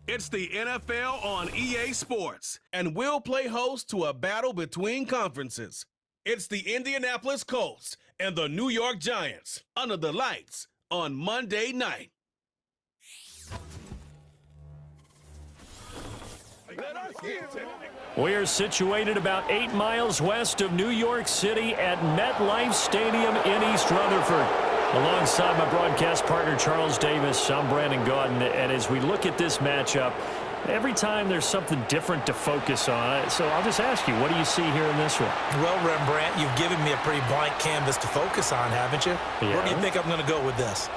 It's the NFL on EA Sports, and we'll play host to a battle between conferences. It's the Indianapolis Colts and the New York Giants under the lights on Monday night. We are situated about 8 miles west of New York City at MetLife Stadium in East Rutherford. Alongside my broadcast partner, Charles Davis, I'm Brandon Gaudin. And as we look at this matchup, every time there's something different to focus on. So I'll just ask you, what do you see here in this one? Well, Rembrandt, you've given me a pretty blank canvas to focus on, haven't you? Yeah. Where do you think I'm going to go with this?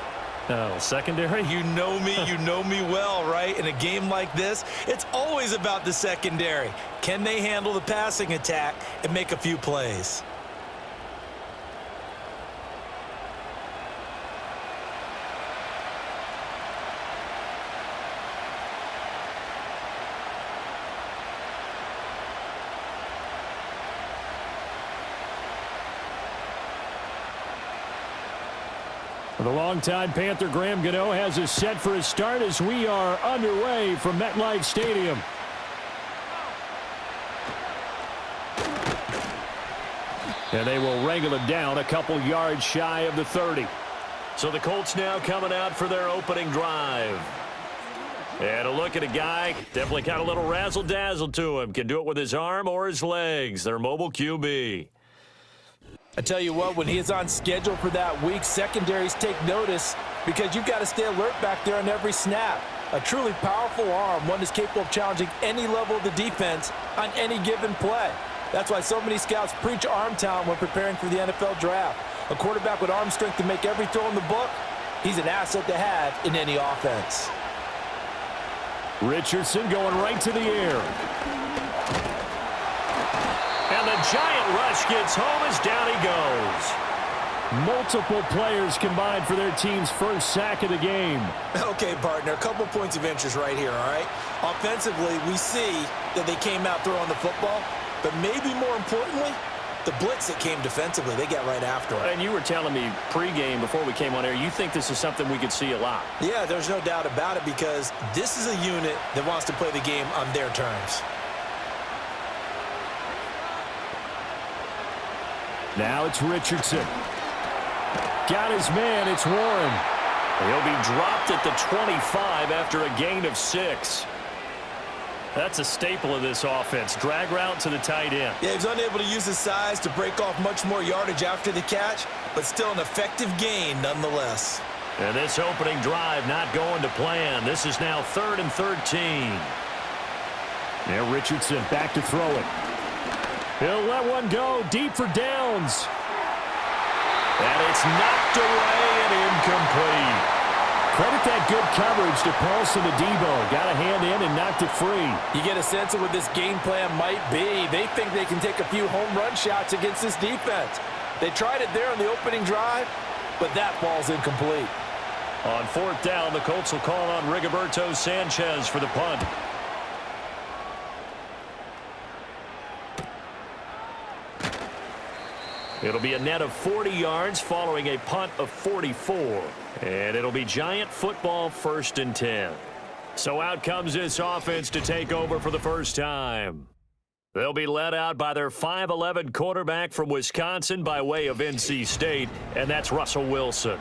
Oh, secondary? You know me well, right? In a game like this, it's always about the secondary. Can they handle the passing attack and make a few plays? The longtime Panther Graham Gano has us set for a start as we are underway from MetLife Stadium. And they will wrangle him down a couple yards shy of the 30. So the Colts now coming out for their opening drive. And a look at a guy, definitely got a little razzle-dazzle to him. Can do it with his arm or his legs. Their mobile QB. I tell you what, when he is on schedule for that week, secondaries take notice because you've got to stay alert back there on every snap. A truly powerful arm, one is capable of challenging any level of the defense on any given play. That's why so many scouts preach arm talent when preparing for the NFL draft. A quarterback with arm strength to make every throw in the book, he's an asset to have in any offense. Richardson going right to the air. And the giant rush gets home as down he goes. Multiple players combined for their team's first sack of the game. Okay, partner, a couple points of interest right here, all right? Offensively, we see that they came out throwing the football, but maybe more importantly, the blitz that came defensively, they got right after it. And you were telling me pregame before we came on air, you think this is something we could see a lot. Yeah, there's no doubt about it because this is a unit that wants to play the game on their terms. Now it's Richardson. Got his man, it's Warren. He'll be dropped at the 25 after a gain of 6. That's a staple of this offense. Drag route to the tight end. Yeah, he's unable to use his size to break off much more yardage after the catch, but still an effective gain nonetheless. And this opening drive not going to plan. This is now 3rd and 13. Now Richardson back to throw it. He'll let one go deep for downs. And it's knocked away and incomplete. Credit that good coverage to Paulson to Debo. Got a hand in and knocked it free. You get a sense of what this game plan might be. They think they can take a few home run shots against this defense. They tried it there on the opening drive, but that ball's incomplete. On 4th down, the Colts will call on Rigoberto Sanchez for the punt. It'll be a net of 40 yards following a punt of 44. And it'll be Giant football 1st and 10. So out comes this offense to take over for the first time. They'll be led out by their 5'11" quarterback from Wisconsin by way of NC State, and that's Russell Wilson.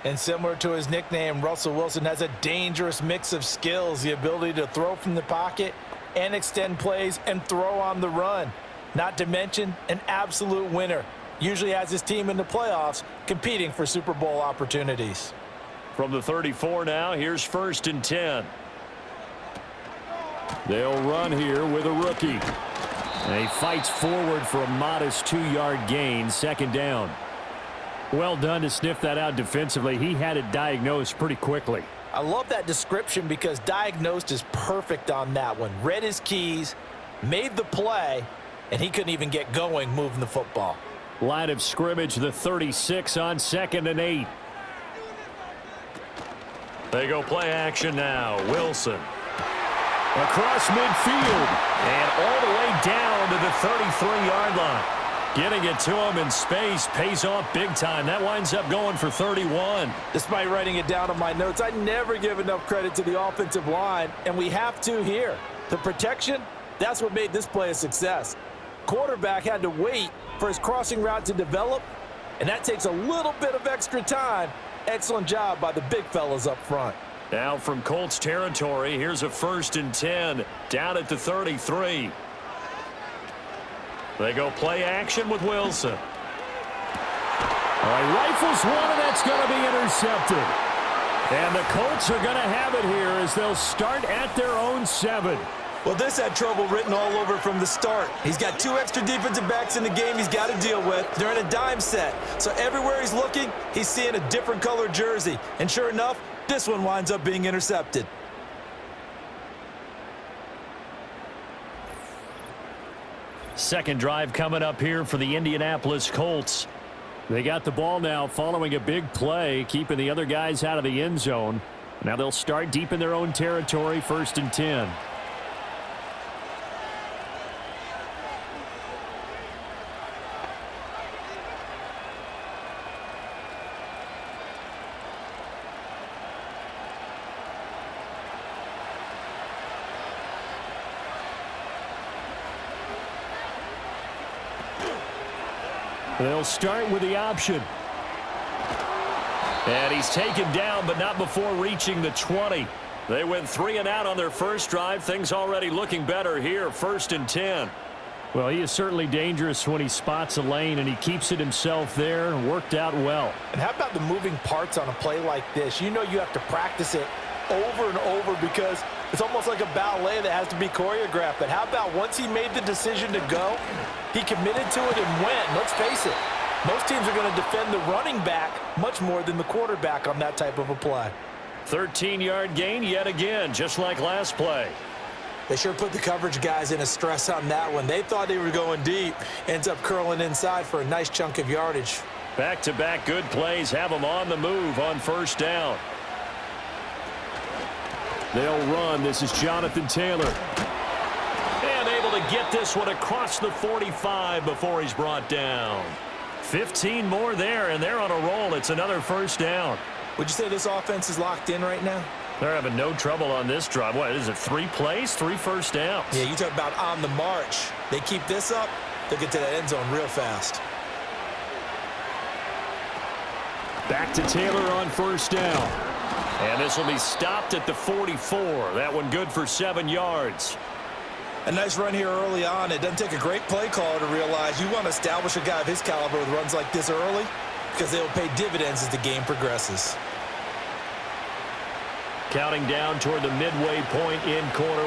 And similar to his nickname, Russell Wilson has a dangerous mix of skills, the ability to throw from the pocket and extend plays and throw on the run. Not to mention an absolute winner. Usually has his team in the playoffs competing for Super Bowl opportunities. From the 34 now, here's 1st and 10. They'll run here with a rookie. And he fights forward for a modest 2-yard gain, 2nd down. Well done to sniff that out defensively. He had it diagnosed pretty quickly. I love that description because diagnosed is perfect on that one. Read his keys, made the play, and he couldn't even get going moving the football. Line of scrimmage, the 36 on 2nd and 8. They go play action now. Wilson. Across midfield. And all the way down to the 33-yard line. Getting it to him in space pays off big time. That winds up going for 31. Despite writing it down on my notes, I never give enough credit to the offensive line, and we have to here. The protection, that's what made this play a success. Quarterback had to wait for his crossing route to develop, and that takes a little bit of extra time. Excellent job by the big fellas up front. Now from Colts territory, here's a 1st and 10 down at the 33. They go play action with Wilson. All right, rifles one, and that's going to be intercepted. And the Colts are going to have it here as they'll start at their own 7. Well, this had trouble written all over from the start. He's got 2 extra defensive backs in the game he's got to deal with. They're in a dime set. So everywhere he's looking, he's seeing a different colored jersey. And sure enough, this one winds up being intercepted. Second drive coming up here for the Indianapolis Colts. They got the ball now following a big play, keeping the other guys out of the end zone. Now they'll start deep in their own territory, 1st and 10. They'll start with the option. And he's taken down, but not before reaching the 20. They went 3 and out on their first drive. Things already looking better here, 1st and 10. Well, he is certainly dangerous when he spots a lane, and he keeps it himself there and worked out well. And how about the moving parts on a play like this? You know you have to practice it over and over because it's almost like a ballet that has to be choreographed. But how about once he made the decision to go, he committed to it and went. Let's face it, most teams are going to defend the running back much more than the quarterback on that type of a play. 13-yard gain yet again, just like last play. They sure put the coverage guys in a stress on that one. They thought they were going deep. Ends up curling inside for a nice chunk of yardage. Back-to-back good plays have them on the move on 1st down. They'll run. This is Jonathan Taylor. And able to get this one across the 45 before he's brought down. 15 more there, and they're on a roll. It's another 1st down. Would you say this offense is locked in right now? They're having no trouble on this drive. What is it, 3 plays, 3 first downs? Yeah, you talk about on the march. They keep this up, they'll get to that end zone real fast. Back to Taylor on 1st down. And this will be stopped at the 44. That one good for 7 yards. A nice run here early on. It doesn't take a great play caller to realize you want to establish a guy of his caliber with runs like this early because they will pay dividends as the game progresses. Counting down toward the midway point in quarter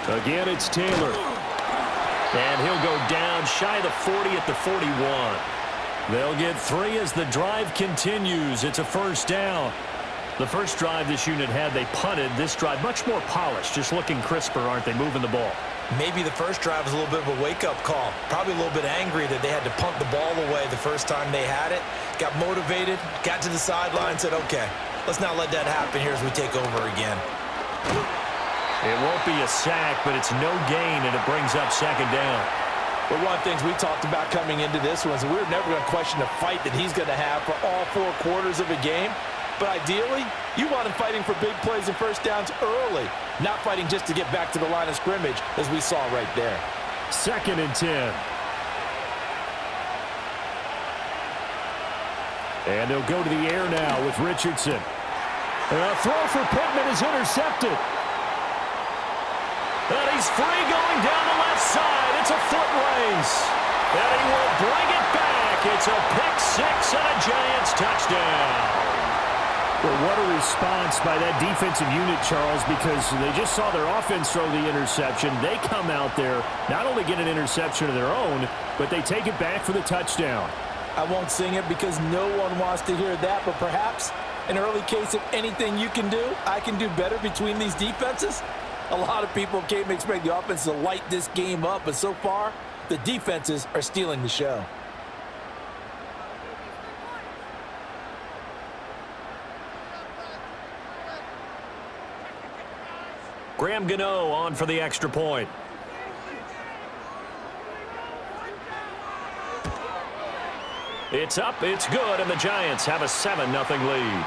1. Again, it's Taylor. And he'll go down shy of the 40 at the 41. They'll get 3 as the drive continues. It's a 1st down. The first drive this unit had, they punted. This drive, much more polished, just looking crisper, aren't they, moving the ball? Maybe the first drive was a little bit of a wake-up call. Probably a little bit angry that they had to punt the ball away the first time they had it. Got motivated, got to the sideline, said, okay, let's not let that happen here as we take over again. It won't be a sack, but it's no gain, and it brings up 2nd down. But one of the things we talked about coming into this one is we're never going to question the fight that he's going to have for all 4 quarters of a game. But ideally, you want him fighting for big plays and first downs early, not fighting just to get back to the line of scrimmage, as we saw right there. 2nd and 10. And they'll go to the air now with Richardson. A throw for Pittman is intercepted. And he's free going down the left side. It's a foot race. And he will bring it back. It's a pick 6 and a Giants touchdown. Well, what a response by that defensive unit, Charles, because they just saw their offense throw the interception. They come out there, not only get an interception of their own, but they take it back for the touchdown. I won't sing it because no one wants to hear that, but perhaps an early case of anything you can do, I can do better between these defenses. A lot of people came to expect the offense to light this game up, but so far, the defenses are stealing the show. Graham Gano on for the extra point. It's up, it's good, and the Giants have a 7-0 lead.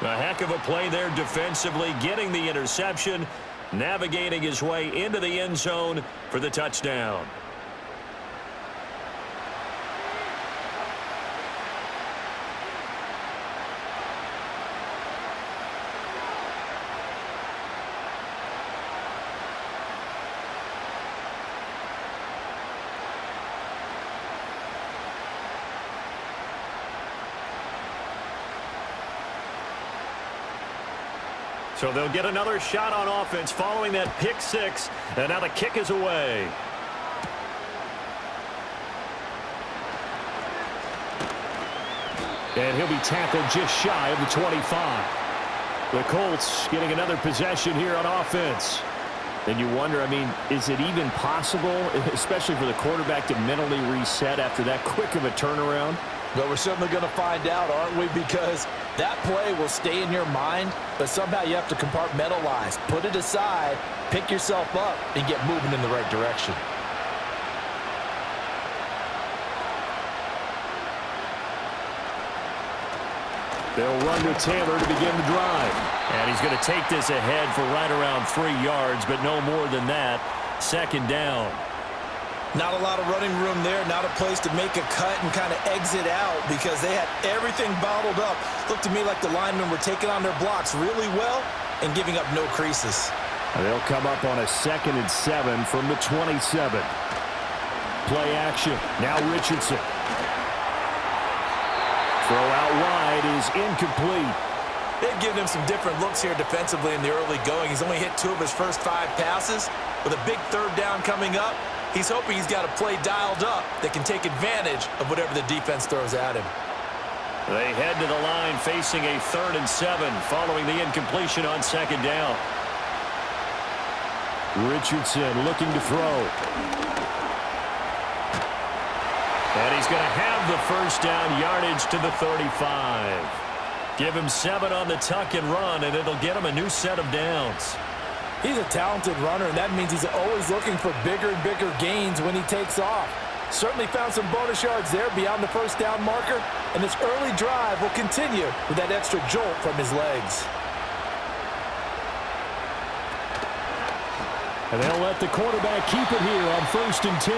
A heck of a play there defensively, getting the interception, navigating his way into the end zone for the touchdown. So they'll get another shot on offense following that pick six, and now the kick is away. And he'll be tackled just shy of the 25. The Colts getting another possession here on offense. And you wonder, I mean, is it even possible, especially for the quarterback, to mentally reset after that quick of a turnaround? But we're certainly going to find out, aren't we? Because that play will stay in your mind, but somehow you have to compartmentalize, put it aside, pick yourself up, and get moving in the right direction. They'll run with Taylor to begin the drive. And he's going to take this ahead for right around 3 yards, but no more than that. Second down. Not a lot of running room there, not a place to make a cut and kind of exit out because they had everything bottled up. Looked to me like the linemen were taking on their blocks really well and giving up no creases. They'll come up on a 2nd and 7 from the 27. Play action. Now Richardson. Throw out wide is incomplete. They've given him some different looks here defensively in the early going. He's only hit 2 of his first 5 passes. With a big 3rd down coming up, he's hoping he's got a play dialed up that can take advantage of whatever the defense throws at him. They head to the line facing a 3rd and 7 following the incompletion on 2nd down. Richardson looking to throw. And he's going to have the 1st down, yardage to the 35. Give him 7 on the tuck and run, and it'll get him a new set of downs. He's a talented runner, and that means he's always looking for bigger and bigger gains when he takes off. Certainly found some bonus yards there beyond the 1st down marker, and this early drive will continue with that extra jolt from his legs. And they'll let the quarterback keep it here on 1st and 10.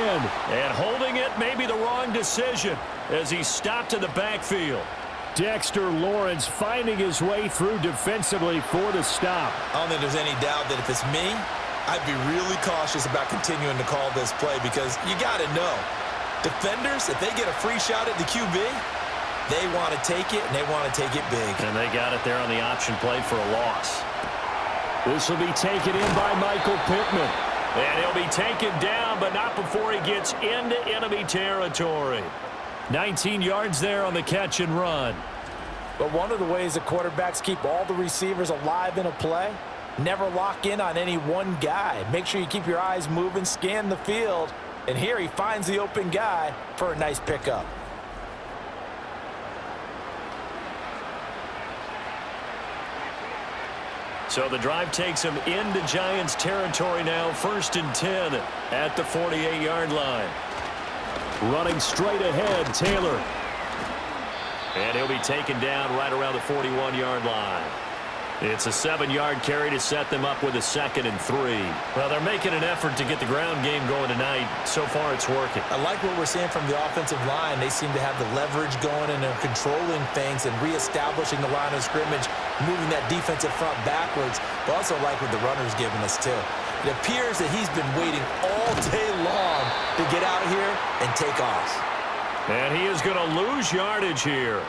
And holding it may be the wrong decision as he stopped in the backfield. Dexter Lawrence finding his way through defensively for the stop. I don't think there's any doubt that if it's me, I'd be really cautious about continuing to call this play because you got to know, defenders, if they get a free shot at the QB, they want to take it, and they want to take it big. And they got it there on the option play for a loss. This will be taken in by Michael Pittman. And he'll be taken down, but not before he gets into enemy territory. 19 yards there on the catch and run. But one of the ways that quarterbacks keep all the receivers alive in a play, never lock in on any one guy. Make sure you keep your eyes moving, scan the field. And here he finds the open guy for a nice pickup. So the drive takes him into Giants territory now. 1st and 10 at the 48-yard line. Running straight ahead, Taylor. And he'll be taken down right around the 41-yard line. It's a 7-yard carry to set them up with a 2nd and 3. Well, they're making an effort to get the ground game going tonight. So far, it's working. I like what we're seeing from the offensive line. They seem to have the leverage going, and they're controlling things and reestablishing the line of scrimmage, moving that defensive front backwards. But also like what the runner's giving us, too. It appears that he's been waiting all day long to get out of here and take off. And he is going to lose yardage here.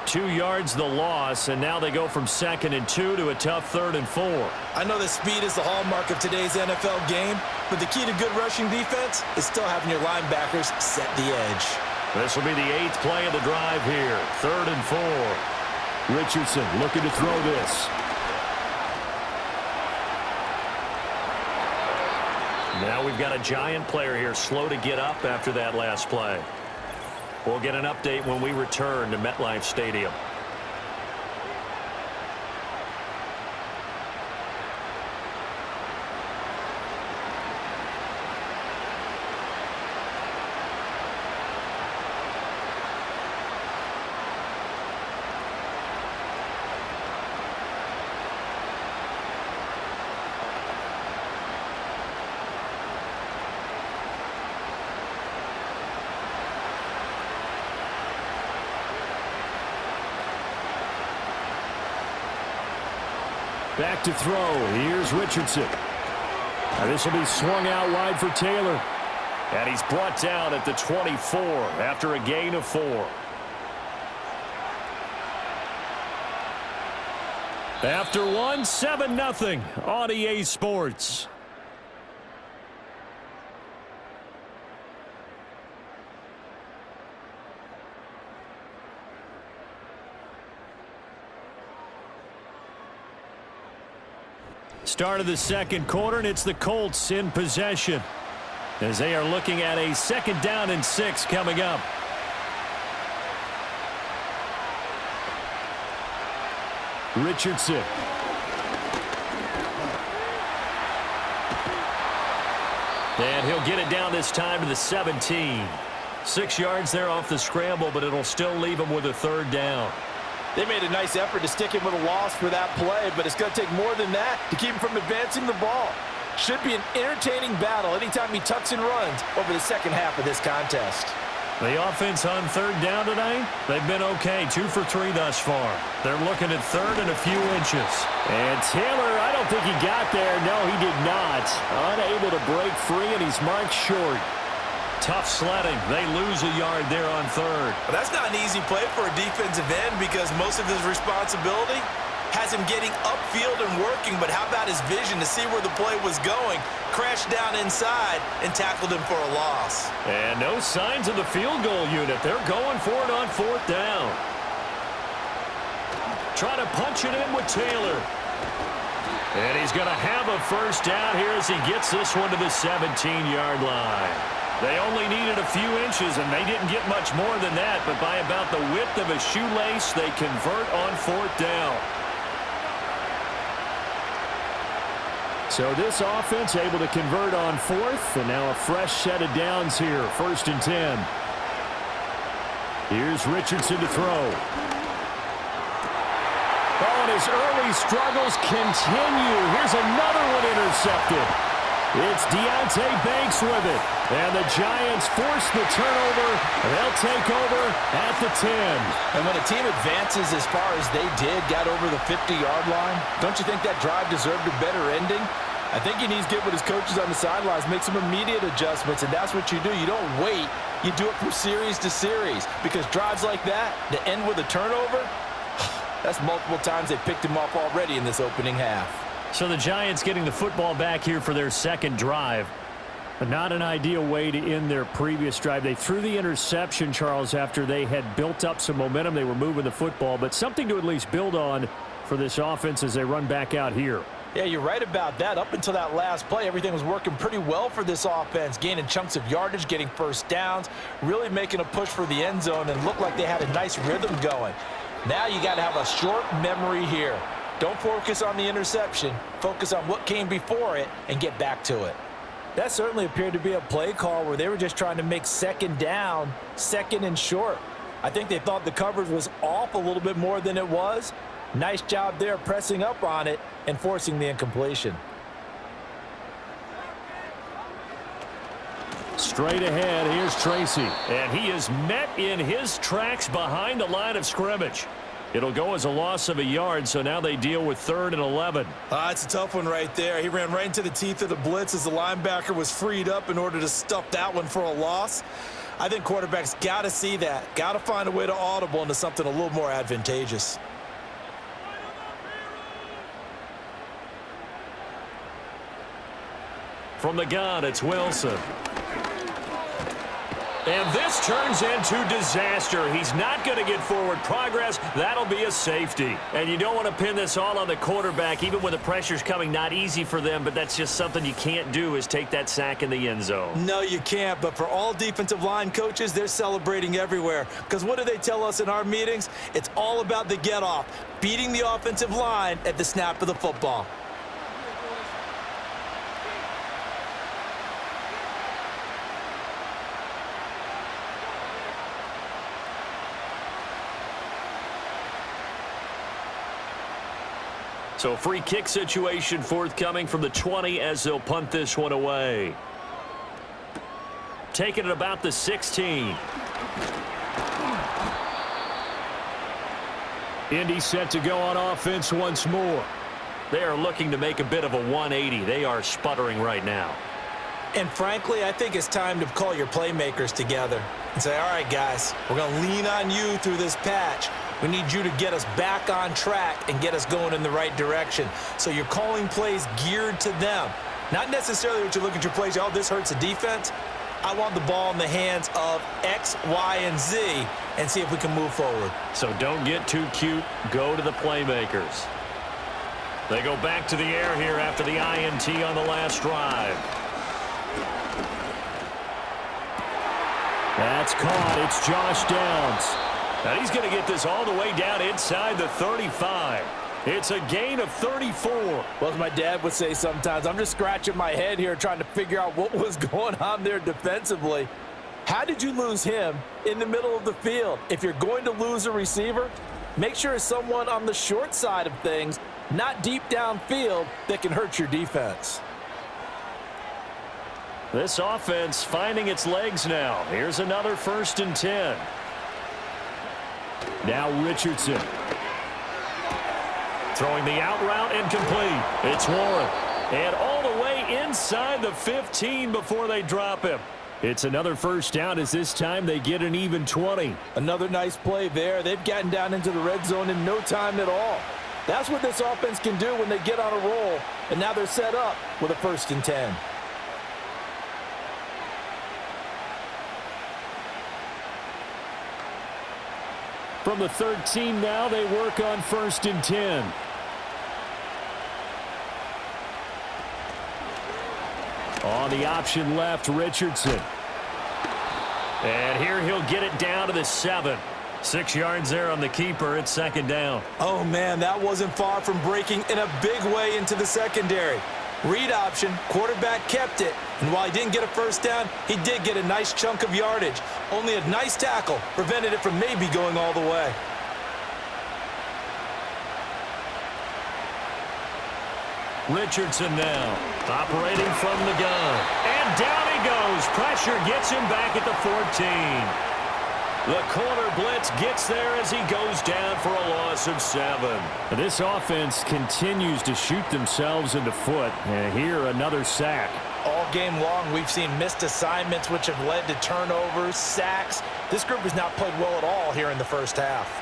2 yards the loss, and now they go from 2nd and 2 to a tough 3rd and 4. I know that speed is the hallmark of today's NFL game, but the key to good rushing defense is still having your linebackers set the edge. This will be the 8th play of the drive here. 3rd and 4. Richardson looking to throw this. Now we've got a Giant player here slow to get up after that last play. We'll get an update when we return to MetLife Stadium. Back to throw. Here's Richardson. Now this will be swung out wide for Taylor. And he's brought down at the 24 after a gain of 4. After one, 7-0 on EA Sports. Start of the second quarter, and it's the Colts in possession as they are looking at a 2nd down and 6 coming up. Richardson. And he'll get it down this time to the 17. 6 yards there off the scramble, but it'll still leave him with a 3rd down. They made a nice effort to stick him with a loss for that play, but it's going to take more than that to keep him from advancing the ball. Should be an entertaining battle anytime he tucks and runs over the second half of this contest. The offense on 3rd down tonight, they've been okay. 2 for 3 thus far. They're looking at 3rd and a few inches. And Taylor, I don't think he got there. No, he did not. Unable to break free, and he's marked short. Tough sledding. They lose a yard there on 3rd. Well, that's not an easy play for a defensive end because most of his responsibility has him getting upfield and working, but how about his vision to see where the play was going? Crashed down inside and tackled him for a loss. And no signs of the field goal unit. They're going for it on 4th down. Trying to punch it in with Taylor. And he's going to have a 1st down here as he gets this one to the 17-yard line. They only needed a few inches, and they didn't get much more than that, but by about the width of a shoelace, they convert on 4th down. So this offense able to convert on 4th, and now a fresh set of downs here, 1st and 10. Here's Richardson to throw. Oh, and his early struggles continue. Here's another one intercepted. It's Deontay Banks with it. And the Giants force the turnover. They'll take over at the 10. And when a team advances as far as they did, got over the 50-yard line, don't you think that drive deserved a better ending? I think he needs to get with his coaches on the sidelines, make some immediate adjustments, and that's what you do. You don't wait. You do it from series to series because drives like that, to end with a turnover, that's multiple times they picked him off already in this opening half. So the Giants getting the football back here for their 2nd drive. But not an ideal way to end their previous drive. They threw the interception, Charles, after they had built up some momentum. They were moving the football, but something to at least build on for this offense as they run back out here. Yeah, you're right about that. Up until that last play, everything was working pretty well for this offense, gaining chunks of yardage, getting 1st downs, really making a push for the end zone, and looked like they had a nice rhythm going. Now you got to have a short memory here. Don't focus on the interception. Focus on what came before it and get back to it. That certainly appeared to be a play call where they were just trying to make 2nd down, 2nd and short. I think they thought the coverage was off a little bit more than it was. Nice job there pressing up on it and forcing the incompletion. Straight ahead, here's Tracy. And he is met in his tracks behind the line of scrimmage. It'll go as a loss of a yard, so now they deal with 3rd and 11. It's a tough one right there. He ran right into the teeth of the blitz as the linebacker was freed up in order to stuff that one for a loss. I think quarterbacks got to see that. Got to find a way to audible into something a little more advantageous. From the gun, it's Wilson. And this turns into disaster. He's not going to get forward progress. That'll be a safety. And you don't want to pin this all on the quarterback, even when the pressure's coming. Not easy for them, but that's just something you can't do is take that sack in the end zone. No, you can't. But for all defensive line coaches, they're celebrating everywhere. Because what do they tell us in our meetings? It's all about the get-off, beating the offensive line at the snap of the football. So free kick situation forthcoming from the 20 as they'll punt this one away. Taking it about the 16. Indy set to go on offense once more. They are looking to make a bit of a 180. They are sputtering right now. And frankly, I think it's time to call your playmakers together and say, all right, guys, we're going to lean on you through this patch. We need you to get us back on track and get us going in the right direction. So you're calling plays geared to them. Not necessarily what you look at your plays, oh, this hurts the defense. I want the ball in the hands of X, Y, and Z and see if we can move forward. So don't get too cute. Go to the playmakers. They go back to the air here after the INT on the last drive. That's caught. It's Josh Downs. And he's going to get this all the way down inside the 35. It's a gain of 34. Well, as my dad would say sometimes, I'm just scratching my head here trying to figure out what was going on there defensively. How did you lose him in the middle of the field? If you're going to lose a receiver, make sure it's someone on the short side of things, not deep downfield, that can hurt your defense. This offense finding its legs now. Here's another 1st and 10. Now Richardson. Throwing the out route incomplete. It's Warren. And all the way inside the 15 before they drop him. It's another 1st down as this time they get an even 20. Another nice play there. They've gotten down into the red zone in no time at all. That's what this offense can do when they get on a roll. And now they're set up with a 1st and 10. From the 13 now, they work on 1st and 10. On the option left, Richardson. And here he'll get it down to the 7. 6 yards there on the keeper. It's 2nd down. Oh, man, that wasn't far from breaking in a big way into the secondary. Read option, quarterback kept it, and while he didn't get a 1st down, he did get a nice chunk of yardage. Only a nice tackle prevented it from maybe going all the way. Richardson now, operating from the gun. And down he goes. Pressure gets him back at the 14. The corner blitz gets there as he goes down for a loss of 7. This offense continues to shoot themselves in the foot. And here, another sack. All game long, we've seen missed assignments, which have led to turnovers, sacks. This group has not played well at all here in the 1st half.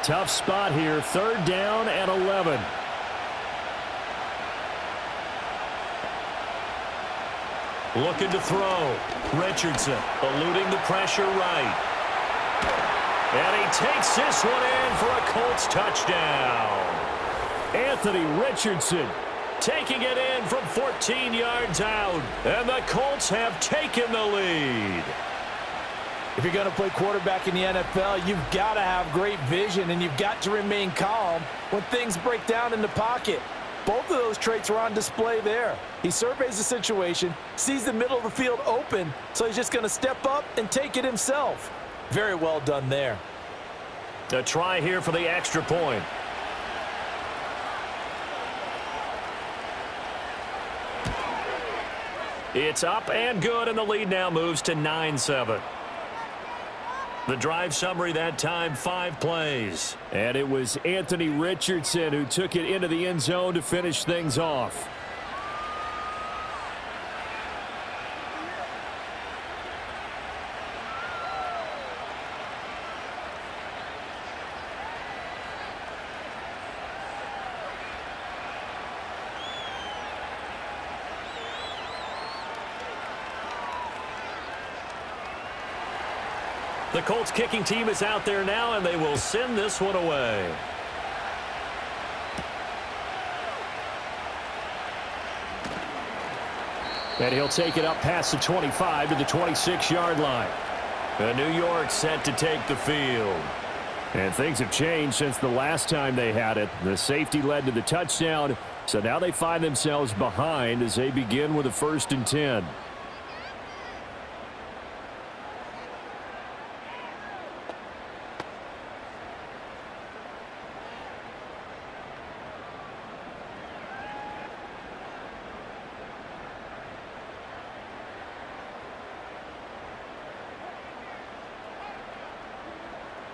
Tough spot here. 3rd down and 11. Looking to throw. Richardson eluding the pressure right. And he takes this one in for a Colts touchdown. Anthony Richardson taking it in from 14 yards out. And the Colts have taken the lead. If you're going to play quarterback in the NFL, you've got to have great vision, and you've got to remain calm when things break down in the pocket. Both of those traits are on display there. He surveys the situation, sees the middle of the field open, so he's just going to step up and take it himself. Very well done there. A try here for the extra point. It's up and good, and the lead now moves to 9-7. The drive summary that time, 5 plays. And it was Anthony Richardson who took it into the end zone to finish things off. The Colts kicking team is out there now, and they will send this one away. And he'll take it up past the 25 to the 26-yard line. And New York set to take the field. And things have changed since the last time they had it. The safety led to the touchdown, so now they find themselves behind as they begin with a 1st and 10.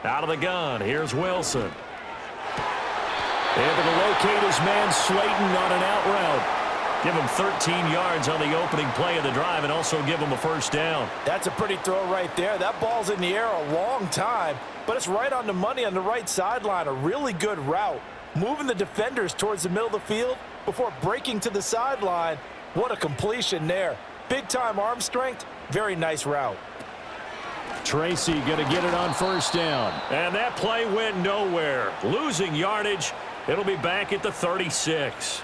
Out of the gun, here's Wilson. Able to locate his man Slayton on an out route. Give him 13 yards on the opening play of the drive and also give him a first down. That's a pretty throw right there. That ball's in the air a long time, but it's right on the money on the right sideline. A really good route. Moving the defenders towards the middle of the field before breaking to the sideline. What a completion there. Big-time arm strength. Very nice route. Tracy going to get it on first down. And that play went nowhere. Losing yardage. It'll be back at the 36.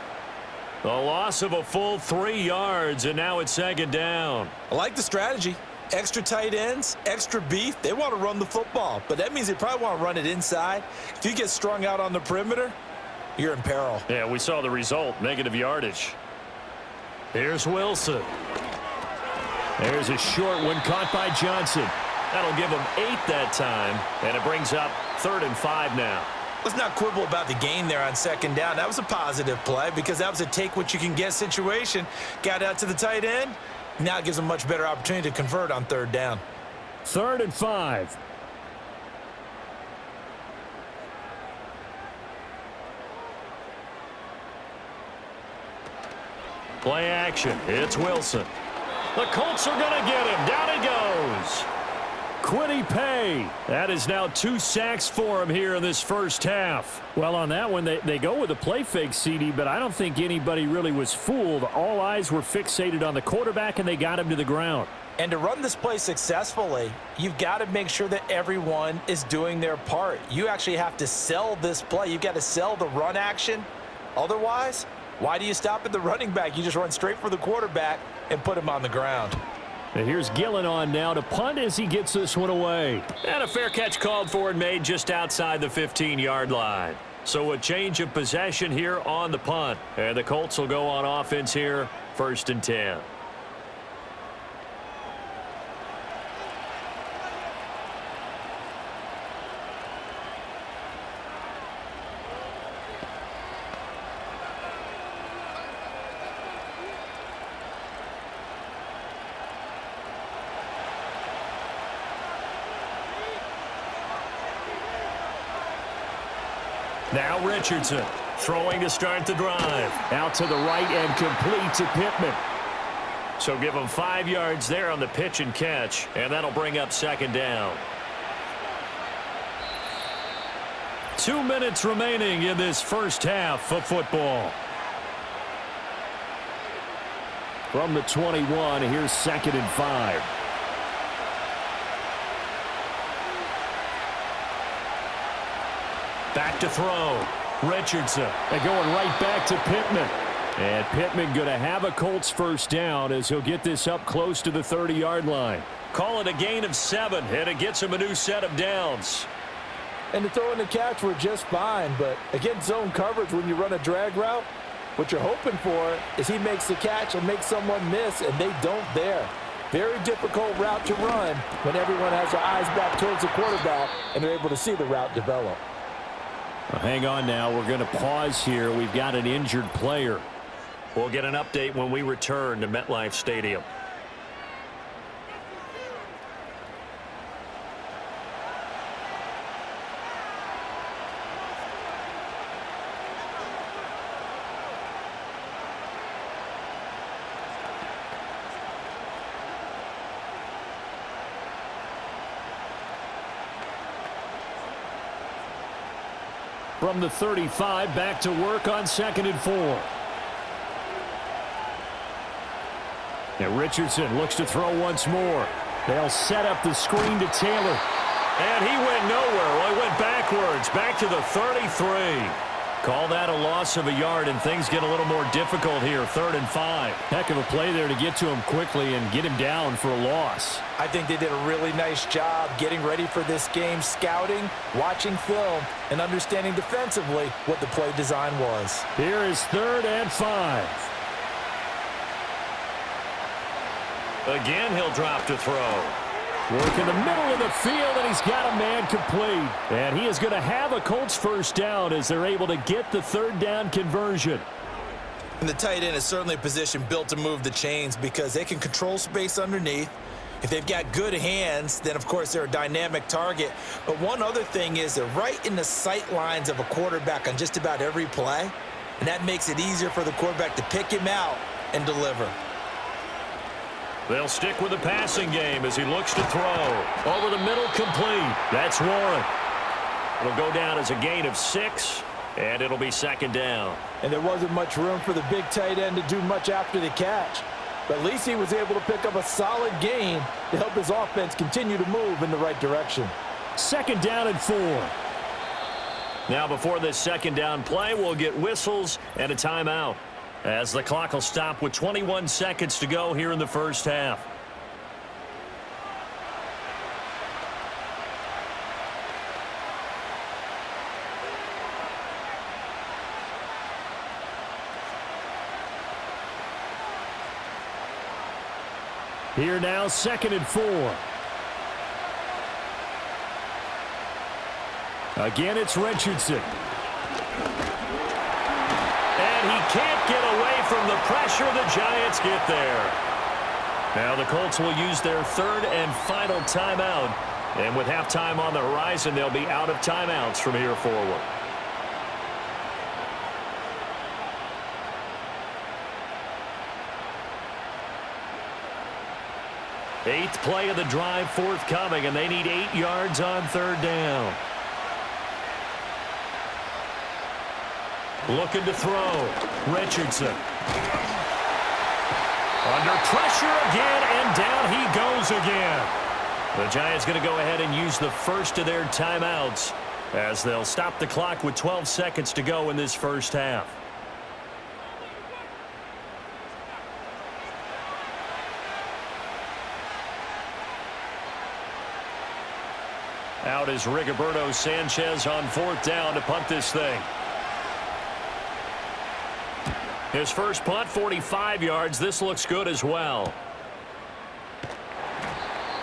The loss of a full 3 yards, and now it's second down. I like the strategy. Extra tight ends, extra beef. They want to run the football, but that means they probably want to run it inside. If you get strung out on the perimeter, you're in peril. Yeah, we saw the result, negative yardage. Here's Wilson. There's a short one caught by Johnson. That'll give him 8 that time, and it brings up 3rd and 5 now. Let's not quibble about the gain there on second down. That was a positive play because that was a take-what-you-can-get situation. Got out to the tight end. Now it gives them a much better opportunity to convert on 3rd down. 3rd and 5. Play action. It's Wilson. The Colts are going to get him. Down he goes. Quiddy Pay. That is now 2 sacks for him here in this first half. Well, on that one, they go with a play fake, CD, but I don't think anybody really was fooled. All eyes were fixated on the quarterback, and they got him to the ground. And to run this play successfully, you've got to make sure that everyone is doing their part. You actually have to sell this play. You've got to sell the run action. Otherwise, why do you stop at the running back? You just run straight for the quarterback and put him on the ground. And here's Gillen on now to punt as he gets this one away. And a fair catch called for and made just outside the 15-yard line. So a change of possession here on the punt. And the Colts will go on offense here, 1st and 10. Now Richardson throwing to start the drive. Out to the right and complete to Pittman. So give him 5 yards there on the pitch and catch, and that'll bring up 2nd down. 2 minutes remaining in this first half of football. From the 21, here's 2nd and 5. Back to throw. Richardson. They're going right back to Pittman. And Pittman going to have a Colts first down as he'll get this up close to the 30-yard line. Call it a gain of 7, and it gets him a new set of downs. And the throw and the catch were just fine, but against zone coverage when you run a drag route, what you're hoping for is he makes the catch and makes someone miss, and they don't there. Very difficult route to run when everyone has their eyes back towards the quarterback and they're able to see the route develop. Well, hang on now. We're going to pause here. We've got an injured player. We'll get an update when we return to MetLife Stadium. From the 35, back to work on 2nd and 4. Now Richardson looks to throw once more. They'll set up the screen to Taylor. And he went nowhere. Well, he went backwards, back to the 33. Call that a loss of a yard, and things get a little more difficult here, 3rd and 5. Heck of a play there to get to him quickly and get him down for a loss. I think they did a really nice job getting ready for this game, scouting, watching film, and understanding defensively what the play design was. Here is 3rd and 5. Again, he'll drop to throw. Work in the middle of the field, and he's got a man complete. And he is going to have a Colts first down as they're able to get the 3rd down conversion. And the tight end is certainly a position built to move the chains because they can control space underneath. If they've got good hands, then, of course, they're a dynamic target. But one other thing is they're right in the sight lines of a quarterback on just about every play, and that makes it easier for the quarterback to pick him out and deliver. They'll stick with the passing game as he looks to throw. Over the middle, complete. That's Warren. It'll go down as a gain of 6, and it'll be second down. And there wasn't much room for the big tight end to do much after the catch. But at least he was able to pick up a solid gain to help his offense continue to move in the right direction. Second down and 4. Now before this second down play, we'll get whistles and a timeout, as the clock will stop with 21 seconds to go here in the first half. Here now, second and 4. Again, it's Richardson. And he can't get away from the pressure. The Giants get there. Now the Colts will use their third and final timeout. And with halftime on the horizon, they'll be out of timeouts from here forward. Eighth play of the drive forthcoming, and they need 8 yards on third down. Looking to throw. Richardson. Under pressure again, and down he goes again. The Giants going to go ahead and use the first of their timeouts as they'll stop the clock with 12 seconds to go in this first half. Out is Rigoberto Sanchez on fourth down to punt this thing. His first punt, 45 yards. This looks good as well.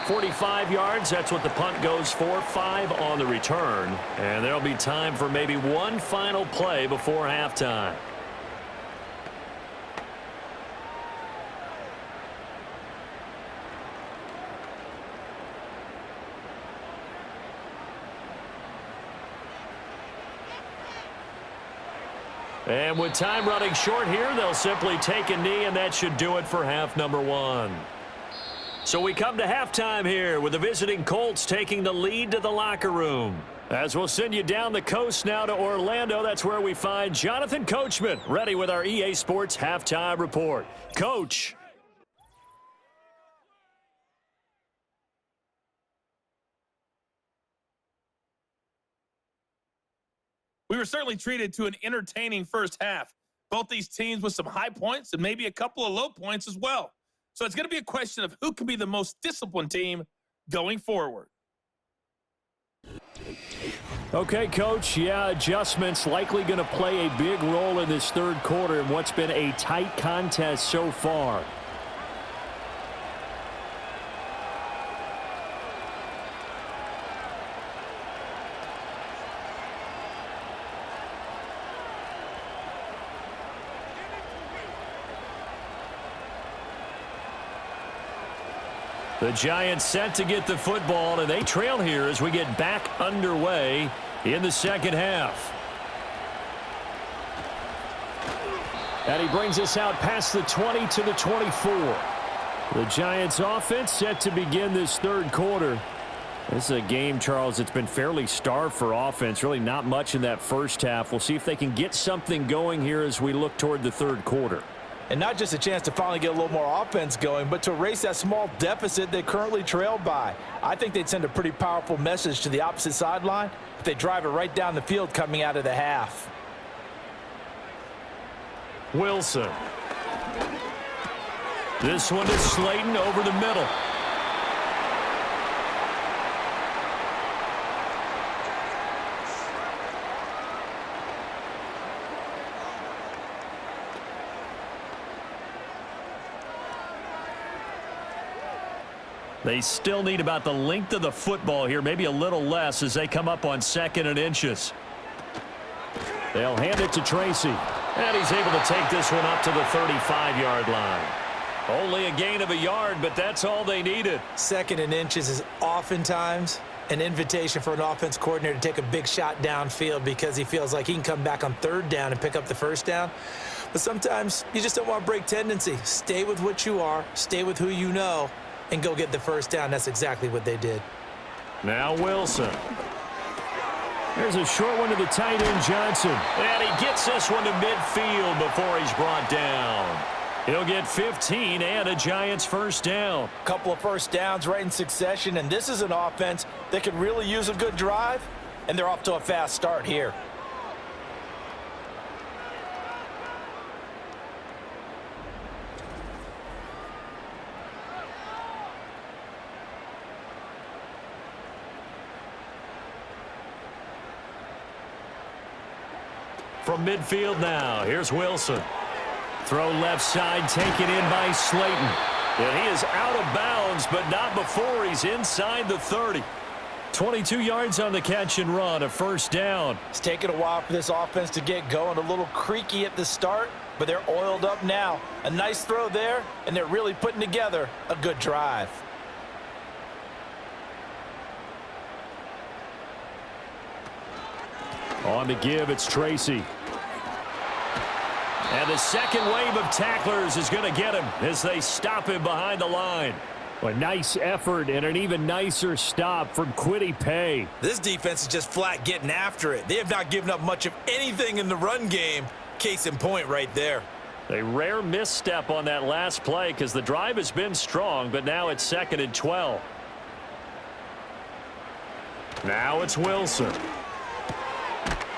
45 yards, that's what the punt goes for. 5 on the return. And there'll be time for maybe one final play before halftime. And with time running short here, they'll simply take a knee, and that should do it for half number 1. So we come to halftime here with the visiting Colts taking the lead to the locker room. As we'll send you down the coast now to Orlando, that's where we find Jonathan Coachman ready with our EA Sports Halftime Report. Coach. We were certainly treated to an entertaining first half. Both these teams with some high points and maybe a couple of low points as well. So it's going to be a question of who can be the most disciplined team going forward. Okay, Coach, yeah, adjustments likely going to play a big role in this third quarter in what's been a tight contest so far. The Giants set to get the football, and they trail here as we get back underway in the second half. And he brings us out past the 20 to the 24. The Giants offense set to begin this third quarter. This is a game, Charles, that's been fairly starved for offense. Really not much in that first half. We'll see if they can get something going here as we look toward the third quarter. And not just a chance to finally get a little more offense going, but to erase that small deficit they currently trailed by. I think they'd send a pretty powerful message to the opposite sideline if they drive it right down the field coming out of the half. Wilson. This one is Slayton over the middle. They still need about the length of the football here, maybe a little less as they come up on 2nd and inches. They'll hand it to Tracy. And he's able to take this one up to the 35-yard line. Only a gain of a yard, but that's all they needed. 2nd and inches is oftentimes an invitation for an offense coordinator to take a big shot downfield because he feels like he can come back on 3rd down and pick up the 1st down. But sometimes you just don't want to break tendency. Stay with what you are, stay with who you know, and go get the 1st down. That's exactly what they did. Now Wilson. There's a short one to the tight end, Johnson. And he gets this one to midfield before he's brought down. He'll get 15 and a Giants 1st down. Couple of 1st downs right in succession, and this is an offense that could really use a good drive, and they're off to a fast start here. From midfield now, here's Wilson. Throw left side, taken in by Slayton. And he is out of bounds, but not before he's inside the 30. 22 yards on the catch and run, a 1st down. It's taken a while for this offense to get going. A little creaky at the start, but they're oiled up now. A nice throw there, and they're really putting together a good drive. On the give, it's Tracy. And the 2nd wave of tacklers is going to get him as they stop him behind the line. A nice effort and an even nicer stop from Kwity Paye. This defense is just flat getting after it. They have not given up much of anything in the run game. Case in point right there. A rare misstep on that last play because the drive has been strong, but now it's 2nd and 12. Now it's Wilson.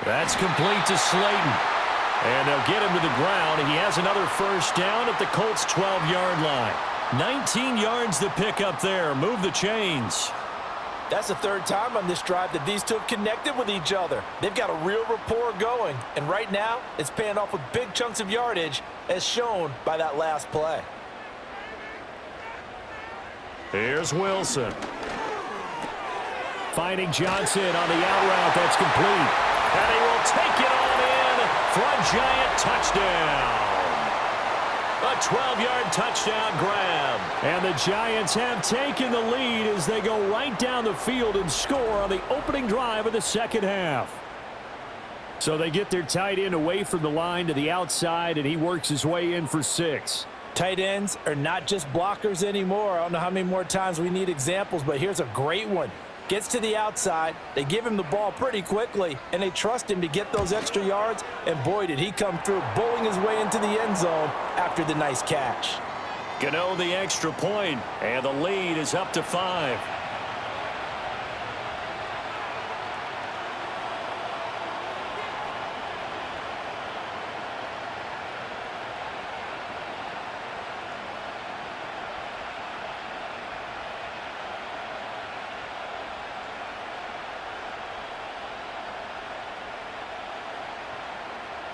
That's complete to Slayton. And they'll get him to the ground. He has another 1st down at the Colts' 12-yard line. 19 yards to pick up there. Move the chains. That's the 3rd time on this drive that these two have connected with each other. They've got a real rapport going. And right now, it's paying off with big chunks of yardage, as shown by that last play. Here's Wilson. Finding Johnson on the out route. That's complete. And he will take it on in for a Giant touchdown. A 12-yard touchdown grab. And the Giants have taken the lead as they go right down the field and score on the opening drive of the 2nd half. So they get their tight end away from the line to the outside, and he works his way in for 6. Tight ends are not just blockers anymore. I don't know how many more times we need examples, but here's a great one. Gets to the outside, they give him the ball pretty quickly, and they trust him to get those extra yards, and boy, did he come through, bowling his way into the end zone after the nice catch. Gano the extra point, and the lead is up to 5.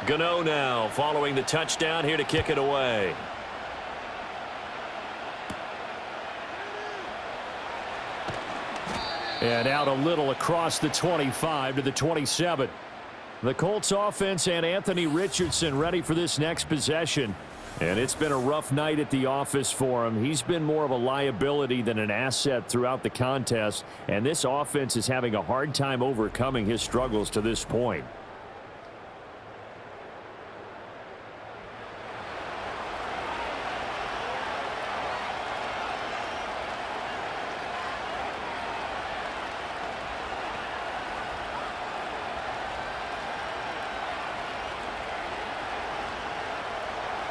Gano now following the touchdown here to kick it away. And out a little across the 25 to the 27. The Colts offense and Anthony Richardson ready for this next possession. And it's been a rough night at the office for him. He's been more of a liability than an asset throughout the contest. And this offense is having a hard time overcoming his struggles to this point.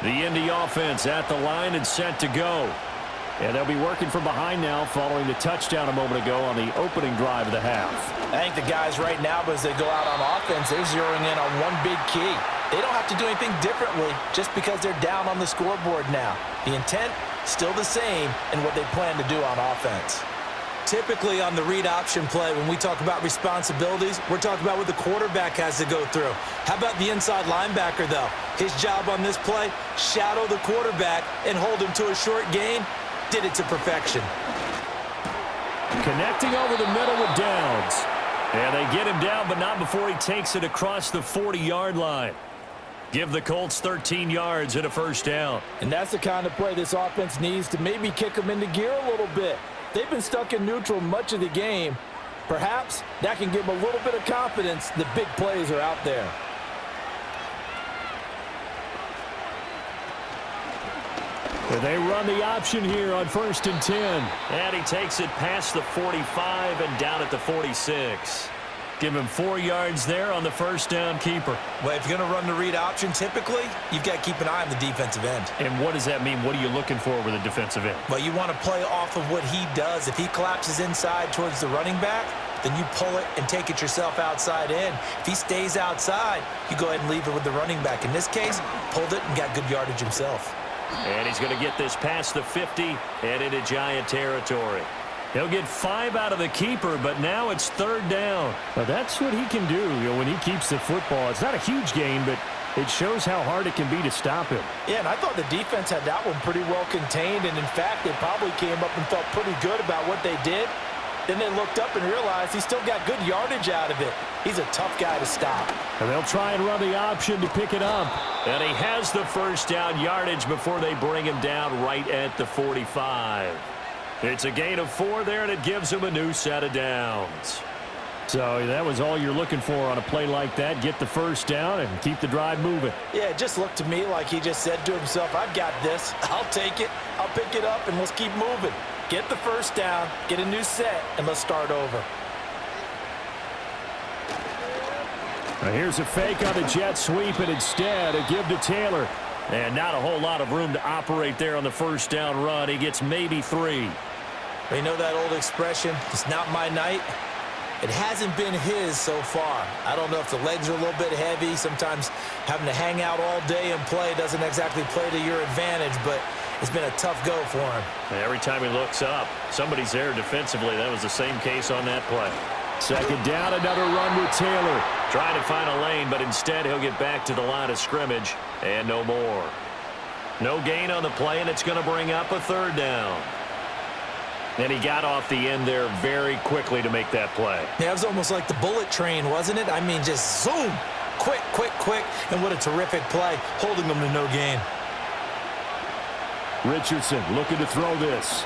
The Indy offense at the line and set to go. And they'll be working from behind now following the touchdown a moment ago on the opening drive of the half. I think the guys right now, as they go out on offense, they're zeroing in on one big key. They don't have to do anything differently just because they're down on the scoreboard now. The intent, still the same in what they plan to do on offense. Typically on the read option play, when we talk about responsibilities, we're talking about what the quarterback has to go through. How about the inside linebacker, though? His job on this play, shadow the quarterback and hold him to a short gain. Did it to perfection. Connecting over the middle with Downs. And they get him down, but not before he takes it across the 40-yard line. Give the Colts 13 yards and a first down. And that's the kind of play this offense needs to maybe kick them into gear a little bit. They've been stuck in neutral much of the game. Perhaps that can give them a little bit of confidence the big plays are out there. They run the option here on 1st and 10. And he takes it past the 45 and down at the 46. Give him 4 yards there on the first down keeper. Well, if you're going to run the read option, typically, you've got to keep an eye on the defensive end. And what does that mean? What are you looking for with a defensive end? Well, you want to play off of what he does. If he collapses inside towards the running back, then you pull it and take it yourself outside in. If he stays outside, you go ahead and leave it with the running back. In this case, pulled it and got good yardage himself. And he's going to get this past the 50 and into Giant territory. He'll get 5 out of the keeper, but now it's 3rd down. Well, that's what he can do, when he keeps the football. It's not a huge gain, but it shows how hard it can be to stop him. Yeah, and I thought the defense had that one pretty well contained, and in fact, they probably came up and felt pretty good about what they did. Then they looked up and realized he still got good yardage out of it. He's a tough guy to stop. And they'll try and run the option to pick it up. And he has the first down yardage before they bring him down right at the 45. It's a gain of 4 there, and it gives him a new set of downs. So that was all you're looking for on a play like that. Get the first down and keep the drive moving. Yeah, it just looked to me like he just said to himself, I've got this. I'll take it. I'll pick it up, and let's keep moving. Get the first down, get a new set, and let's start over. Now here's a fake on the jet sweep, and instead a give to Taylor. And not a whole lot of room to operate there on the first down run. He gets maybe 3. You know that old expression, it's not my night? It hasn't been his so far. I don't know if the legs are a little bit heavy. Sometimes having to hang out all day and play doesn't exactly play to your advantage, but it's been a tough go for him. And every time he looks up, somebody's there defensively. That was the same case on that play. 2nd down, another run with Taylor. Trying to find a lane, but instead he'll get back to the line of scrimmage and no more. No gain on the play, and it's going to bring up a 3rd down. And he got off the end there very quickly to make that play. Yeah, it was almost like the bullet train, wasn't it? I mean, just zoom, quick, quick, quick, and what a terrific play, holding them to no gain. Richardson looking to throw this.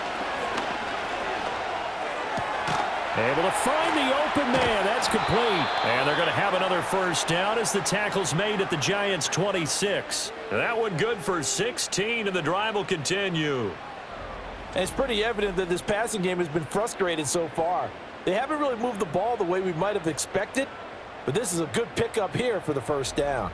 Able to find the open man. That's complete. And they're going to have another first down as the tackle's made at the Giants' 26. That one good for 16, and the drive will continue. And it's pretty evident that this passing game has been frustrated so far. They haven't really moved the ball the way we might have expected, but this is a good pickup here for the first down.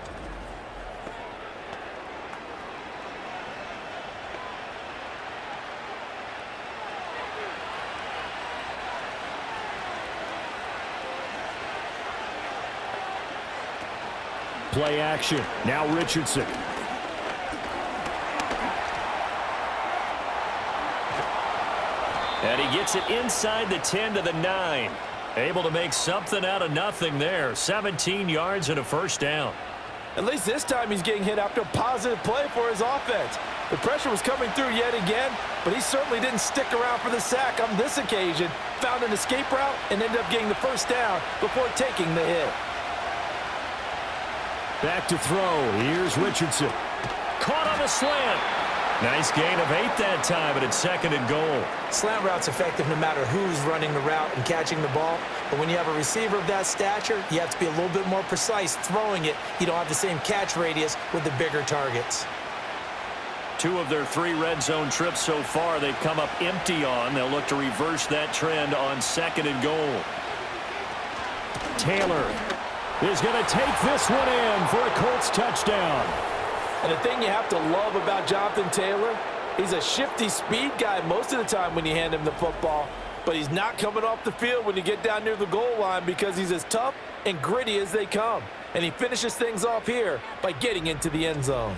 Play action. Now Richardson. And he gets it inside the 10 to the 9. Able to make something out of nothing there. 17 yards and a first down. At least this time he's getting hit after a positive play for his offense. The pressure was coming through yet again, but he certainly didn't stick around for the sack on this occasion. Found an escape route and ended up getting the first down before taking the hit. Back to throw. Here's Richardson. Caught on the slant. Nice gain of 8 that time, but it's 2nd and goal. Slant route's effective no matter who's running the route and catching the ball. But when you have a receiver of that stature, you have to be a little bit more precise throwing it. You don't have the same catch radius with the bigger targets. 2 of their 3 red zone trips so far they've come up empty on. They'll look to reverse that trend on 2nd and goal. Taylor is going to take this one in for a Colts touchdown. And the thing you have to love about Jonathan Taylor, he's a shifty speed guy most of the time when you hand him the football, but he's not coming off the field when you get down near the goal line because he's as tough and gritty as they come. And he finishes things off here by getting into the end zone.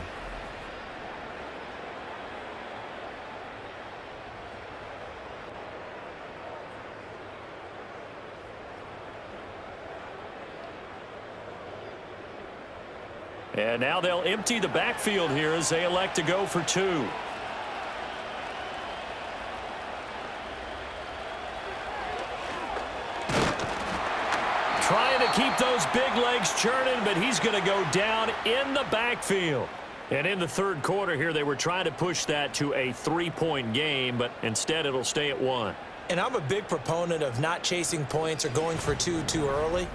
And now they'll empty the backfield here as they elect to go for 2. Trying to keep those big legs churning, but he's going to go down in the backfield. And in the third quarter here, they were trying to push that to a 3-point game, but instead it'll stay at 1. And I'm a big proponent of not chasing points or going for two too early.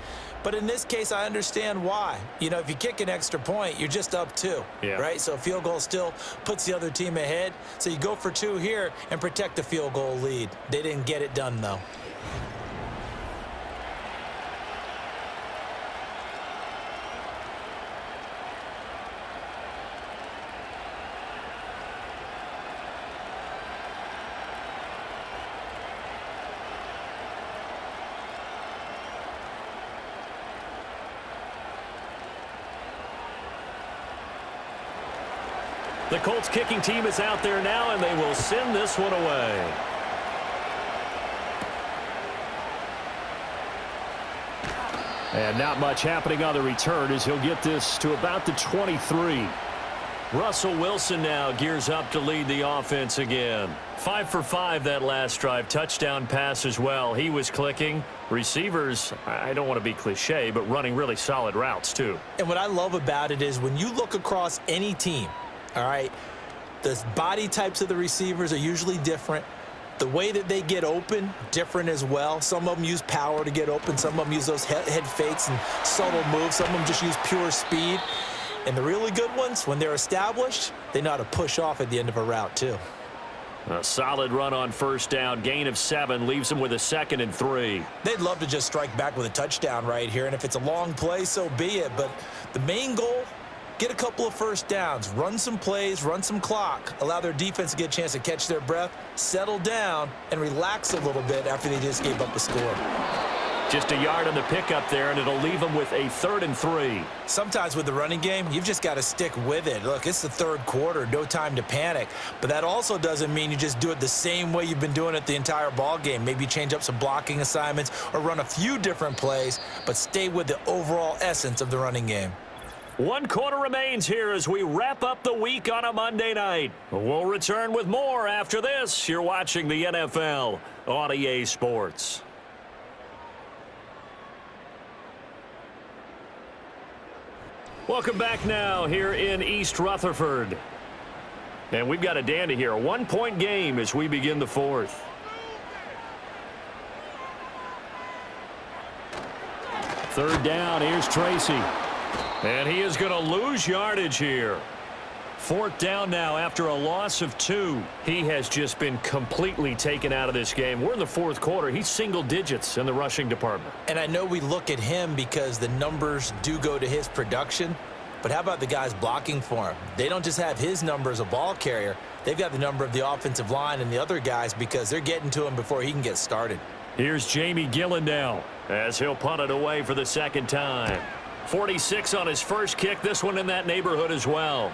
But in this case, I understand why. You know, if you kick an extra point, you're just up 2, right? So a field goal still puts the other team ahead. So you go for 2 here and protect the field goal lead. They didn't get it done, though. The Colts kicking team is out there now, and they will send this one away. And not much happening on the return as he'll get this to about the 23. Russell Wilson now gears up to lead the offense again. 5 for 5 that last drive. Touchdown pass as well. He was clicking. Receivers, I don't want to be cliche, but running really solid routes too. And what I love about it is when you look across any team, all right, the body types of the receivers are usually different. The way that they get open, different as well. Some of them use power to get open. Some of them use those head fakes and subtle moves. Some of them just use pure speed. And the really good ones, when they're established, they know how to push off at the end of a route too. A solid run on first down. Gain of 7 leaves them with a 2nd and 3. They'd love to just strike back with a touchdown right here. And if it's a long play, so be it. But the main goal, get a couple of first downs, run some plays, run some clock, allow their defense to get a chance to catch their breath, settle down, and relax a little bit after they just gave up a score. Just a yard on the pickup there, and it'll leave them with a 3rd and 3. Sometimes with the running game, you've just got to stick with it. Look, it's the third quarter, no time to panic. But that also doesn't mean you just do it the same way you've been doing it the entire ball game. Maybe change up some blocking assignments or run a few different plays, but stay with the overall essence of the running game. 1 quarter remains here as we wrap up the week on a Monday night. We'll return with more after this. You're watching the NFL on EA Sports. Welcome back now here in East Rutherford. And we've got a dandy here. A 1-point game as we begin the 4th. Third down, here's Tracy. And he is going to lose yardage here. 4th down now after a loss of 2. He has just been completely taken out of this game. We're in the 4th quarter. He's single digits in the rushing department. And I know we look at him because the numbers do go to his production. But how about the guys blocking for him? They don't just have his number as a ball carrier. They've got the number of the offensive line and the other guys because they're getting to him before he can get started. Here's Jamie Gillen now as he'll punt it away for the 2nd time. 46 on his first kick. This one in that neighborhood as well.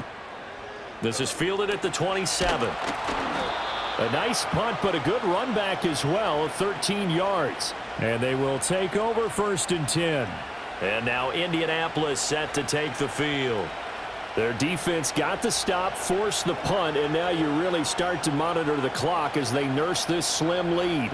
This is fielded at the 27. A nice punt, but a good run back as well, 13 yards. And they will take over 1st and 10. And now Indianapolis set to take the field. Their defense got the stop, forced the punt, and now you really start to monitor the clock as they nurse this slim lead.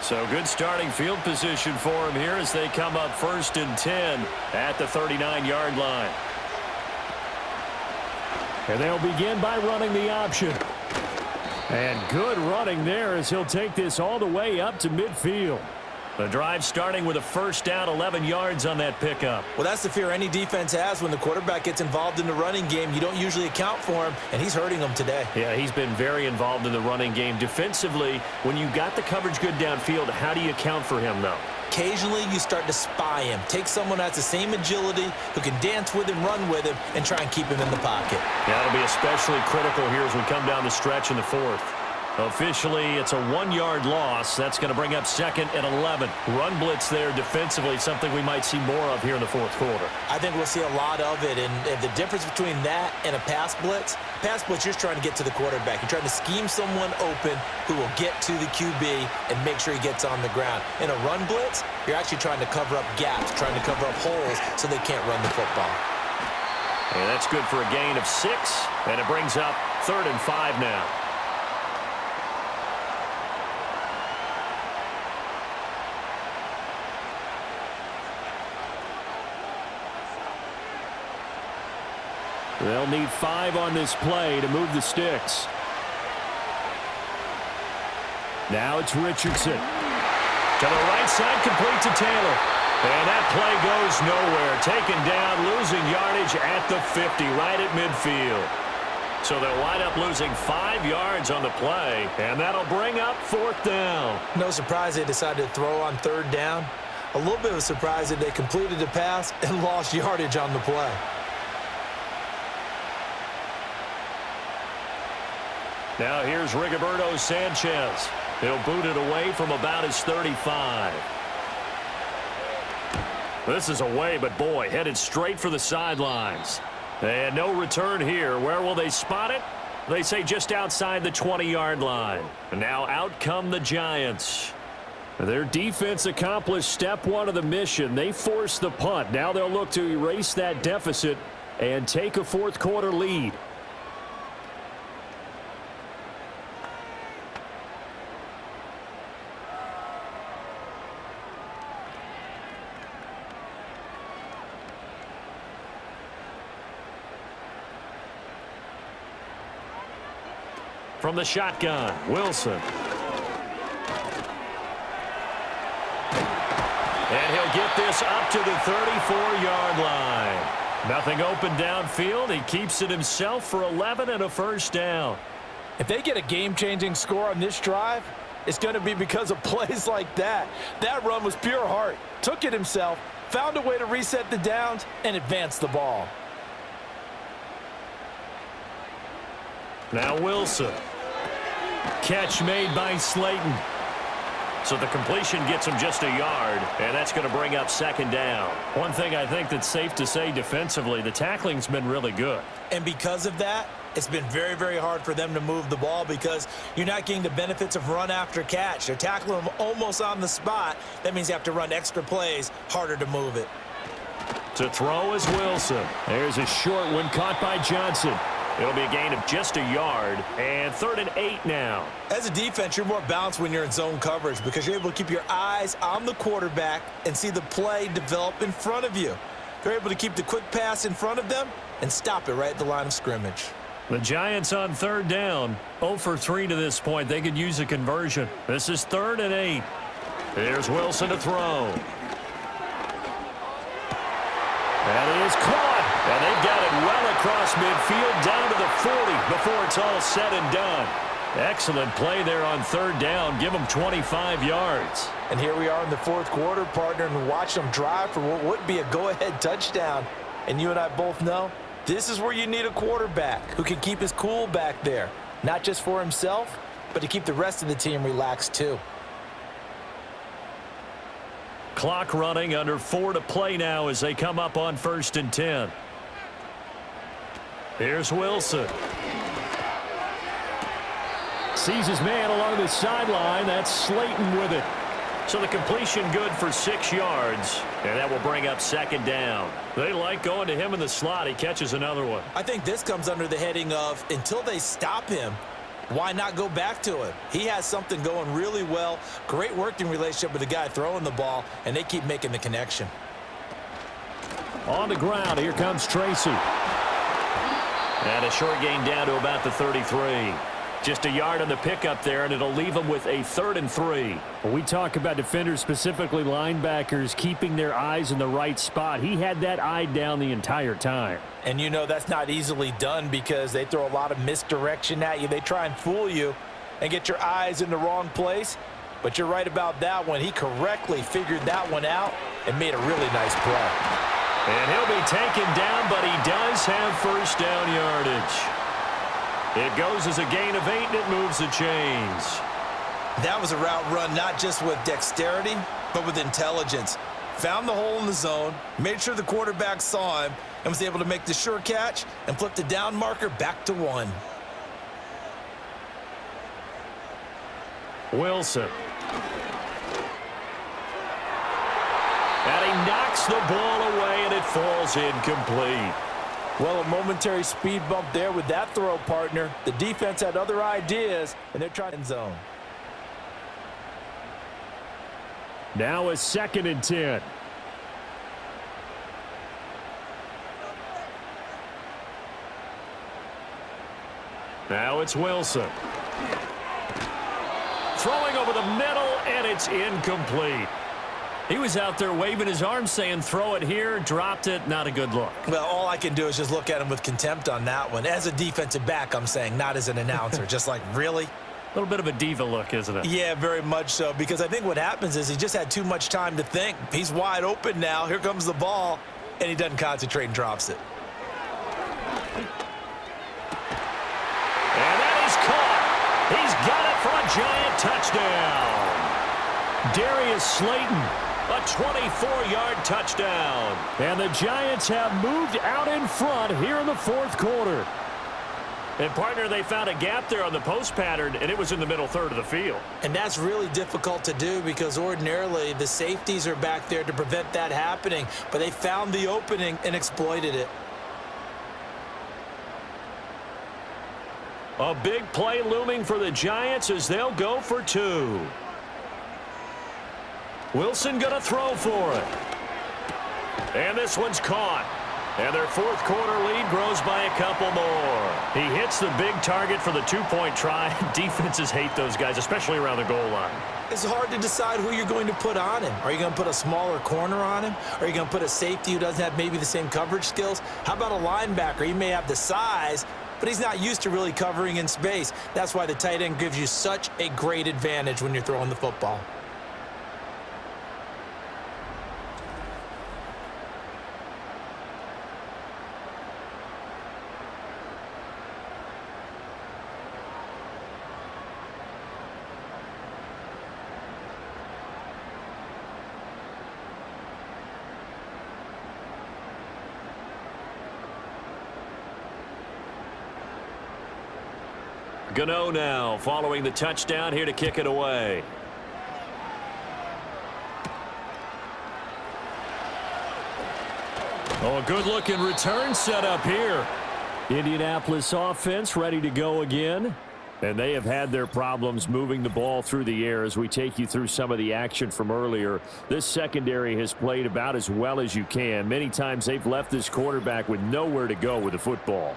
So good starting field position for him here as they come up 1st and 10 at the 39-yard line. And they'll begin by running the option. And good running there as he'll take this all the way up to midfield. The drive starting with a 1st down, 11 yards on that pickup. Well, that's the fear any defense has when the quarterback gets involved in the running game. You don't usually account for him, and he's hurting them today. Yeah, he's been very involved in the running game. Defensively, when you got the coverage good downfield, how do you account for him, though? Occasionally, you start to spy him. Take someone who has the same agility, who can dance with him, run with him, and try and keep him in the pocket. Yeah, that'll be especially critical here as we come down the stretch in the 4th. Officially, it's a 1-yard loss. That's going to bring up 2nd and 11. Run blitz there defensively, something we might see more of here in the 4th quarter. I think we'll see a lot of it, and the difference between that and a pass blitz, you're just trying to get to the quarterback. You're trying to scheme someone open who will get to the QB and make sure he gets on the ground. In a run blitz, you're actually trying to cover up gaps, trying to cover up holes so they can't run the football. And that's good for a gain of 6, and it brings up 3rd and 5 now. They'll need 5 on this play to move the sticks. Now it's Richardson. To the right side, complete to Taylor. And that play goes nowhere. Taken down, losing yardage at the 50, right at midfield. So they'll wind up losing 5 yards on the play, and that'll bring up 4th down. No surprise they decided to throw on 3rd down. A little bit of a surprise that they completed the pass and lost yardage on the play. Now here's Rigoberto Sanchez. He'll boot it away from about his 35. This is away, but boy, headed straight for the sidelines. And no return here. Where will they spot it? They say just outside the 20-yard line. And now out come the Giants. Their defense accomplished step 1 of the mission. They forced the punt. Now they'll look to erase that deficit and take a 4th quarter lead. From the shotgun, Wilson. And he'll get this up to the 34-yard line. Nothing open downfield. He keeps it himself for 11 and a 1st down. If they get a game-changing score on this drive, it's going to be because of plays like that. That run was pure heart. Took it himself, found a way to reset the downs, and advance the ball. Now Wilson. Catch made by Slayton. So the completion gets him just a yard, and that's going to bring up 2nd down. One thing I think that's safe to say defensively, the tackling's been really good. And because of that, it's been very, very hard for them to move the ball because you're not getting the benefits of run after catch. They're tackling them almost on the spot. That means you have to run extra plays, harder to move it. To throw is Wilson. There's a short one caught by Johnson. It'll be a gain of just a yard, and 3rd and 8 now. As a defense, you're more balanced when you're in zone coverage because you're able to keep your eyes on the quarterback and see the play develop in front of you. They're able to keep the quick pass in front of them and stop it right at the line of scrimmage. The Giants on 3rd down, 0 for 3 to this point. They could use a conversion. This is 3rd and 8. Here's Wilson to throw. That is caught. And they've got it well across midfield down to the 40 before it's all said and done. Excellent play there on 3rd down. Give them 25 yards. And here we are in the 4th quarter, partner, and watch them drive for what would be a go-ahead touchdown. And you and I both know this is where you need a quarterback who can keep his cool back there, not just for himself, but to keep the rest of the team relaxed too. Clock running, under 4 to play now as they come up on 1st and 10. Here's Wilson. Sees his man along the sideline. That's Slayton with it. So the completion good for 6 yards, and that will bring up 2nd down. They like going to him in the slot. He catches another one. I think this comes under the heading of until they stop him, why not go back to him? He has something going really well. Great working relationship with the guy throwing the ball, and they keep making the connection. On the ground, here comes Tracy. And a short gain down to about the 33. Just a yard on the pickup there, and it'll leave them with a 3rd and 3. When we talk about defenders, specifically linebackers, keeping their eyes in the right spot, he had that eye down the entire time. And you know that's not easily done because they throw a lot of misdirection at you. They try and fool you and get your eyes in the wrong place. But you're right about that one. He correctly figured that one out and made a really nice play. And he'll be taken down, but he does have 1st down yardage. It goes as a gain of 8, and it moves the chains. That was a route run not just with dexterity, but with intelligence. Found the hole in the zone, made sure the quarterback saw him, and was able to make the sure catch and flip the down marker back to 1. Wilson. And he knocks the ball away, and it falls incomplete. Well, a momentary speed bump there with that throw, partner. The defense had other ideas, and they're trying to zone. Now a 2nd and 10. Now it's Wilson. Throwing over the middle, and it's incomplete. He was out there waving his arms saying, throw it here, dropped it, not a good look. Well, all I can do is just look at him with contempt on that one. As a defensive back, I'm saying, not as an announcer. Just like, really? A little bit of a diva look, isn't it? Yeah, very much so, because I think what happens is he just had too much time to think. He's wide open now. Here comes the ball, and he doesn't concentrate and drops it. And that is caught. He's got it for a giant touchdown. Darius Slayton, a 24-yard touchdown. And the Giants have moved out in front here in the 4th quarter. And, partner, they found a gap there on the post pattern, and it was in the middle third of the field. And that's really difficult to do because ordinarily the safeties are back there to prevent that happening. But they found the opening and exploited it. A big play looming for the Giants as they'll go for 2. Wilson going to throw for it. And this one's caught. And their 4th quarter lead grows by a couple more. He hits the big target for the 2-point try. Defenses hate those guys, especially around the goal line. It's hard to decide who you're going to put on him. Are you going to put a smaller corner on him? Are you going to put a safety who doesn't have maybe the same coverage skills? How about a linebacker? He may have the size, but he's not used to really covering in space. That's why the tight end gives you such a great advantage when you're throwing the football. Gano now following the touchdown here to kick it away. Oh, a good-looking return set up here. Indianapolis offense ready to go again. And they have had their problems moving the ball through the air as we take you through some of the action from earlier. This secondary has played about as well as you can. Many times they've left this quarterback with nowhere to go with the football.